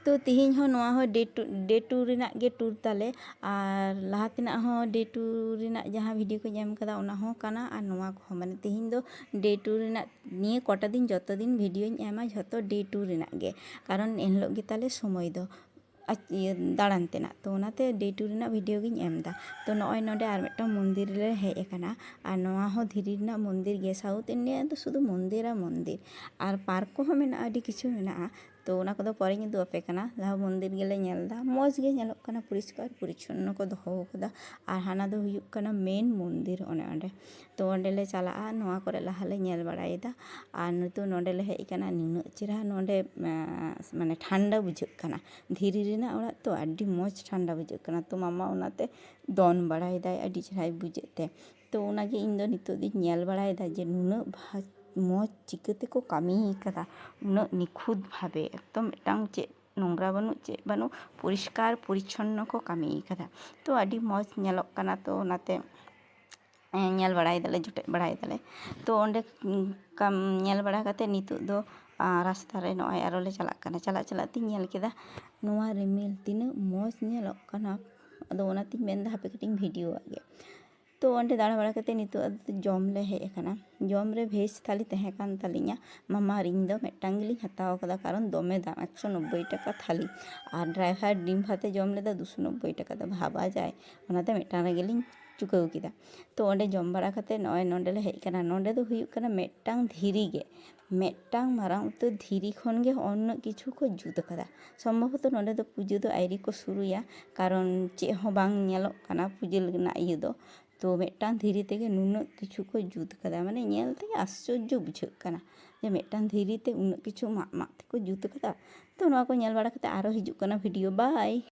तो तिहिन हो नोआ हो डे टू रिना गे टूर ताले और लहा तिना हो डे टू रिना जहाँ वीडियो को एम कदा ओना हो काना और नोआ को माने तिहिन दो डे टू रिना निये कोटा दिन जतो दिन वीडियो एमा झतो डे टू रिना गे कारण एनलो गे ताले समय दो दाड़ान तेना तो ओनाते डे टू रिना वीडियो गिन एमदा तो नॉय नोडे आर मिदटां मंदिर ले हेज अकाना और नोआ हो धीरी रिना मंदिर गे साउथ इंडिया तो शुधु मंदिर और पार्क को मेना आदि किछु मेना तो ओना कोदो परेñ उदु आपे काना लहा मंदिर गेले नेलदा मौज गे नेलोग काना परिष्कार परिच्छन्न को दोहो कदा और हाना दो हुयुग काना मेन मंदिर ओने ओंडे तो ओंडे ले चलाआ नोआ करे लहा ले नेल बड़ायदा और नितो नोंडे ले हेज काना नुना चेहरा नोंडे माने ठंडा बुझाग काना धीरी रिना ओड़ा तो आदि मौज ठंडा बुझाग काना तो मामा ओनाते दोन बड़ायदाय आदि चेहराय बुझेते तो ओनागे इन दो नितो दी नेल बड़ायदा जे नुना मौज चिकाते को कामी कदा उन निखुद भावे एकदम मिदटां चे नोंग्रा बानु चे बानु परिष्कार परिच्छन्न को कामी कदा तो आदि मौज नेलोग काना तो ओनाते नेल बड़ाय दाले जुटे बड़ाय दाले तो ओंडे नेल बड़ा काते नितो दो रास्ता रे नॉय आरो ले चलाग काना चला चला ती नेल केदा नोआ रिमिल तिना मौज नेलोग काना अदो ओनाती मेनदा हापे कटिंग वीडियो आगे तो ओंडे दाड़ा बड़ा करते नितो जम ले हेज अकाना जम रे भेज थाली तहे कान तालिया मामा रिंग दो मिदटांग गिलिंग हताव कदा कारण दमे दाम 190 टाका थाली और ड्राइवर डिम भाते जम लेदा 290 टाका दा भाबा जाए ओनाते मिदटांग रे गिलिंग चुकाव किदा तो ओंडे जम बड़ा करते नॉय नोंडे ले हेज काना नोंडे दो हुयुग काना मिदटांग धीरी गे मिदटांग मारांग उतर धीरी खन गे अन्य किछु को जुत कदा सम्भवत नोंडे दो पुजो दो आइरी को शुरुया कारण चे हो बांग नेलोग काना पुजो लगना इये दो तो मिदटांग धीरी तेगे नुना किछु को जुत कदा माने नेल तेगे आश्चर्य बुझाग काना जे मिदटांग धीरी ते उना किछु माग माग ते को जुत कदा तो नोआ को नेल बड़ा कते आरो हिजुग काना वीडियो बाय।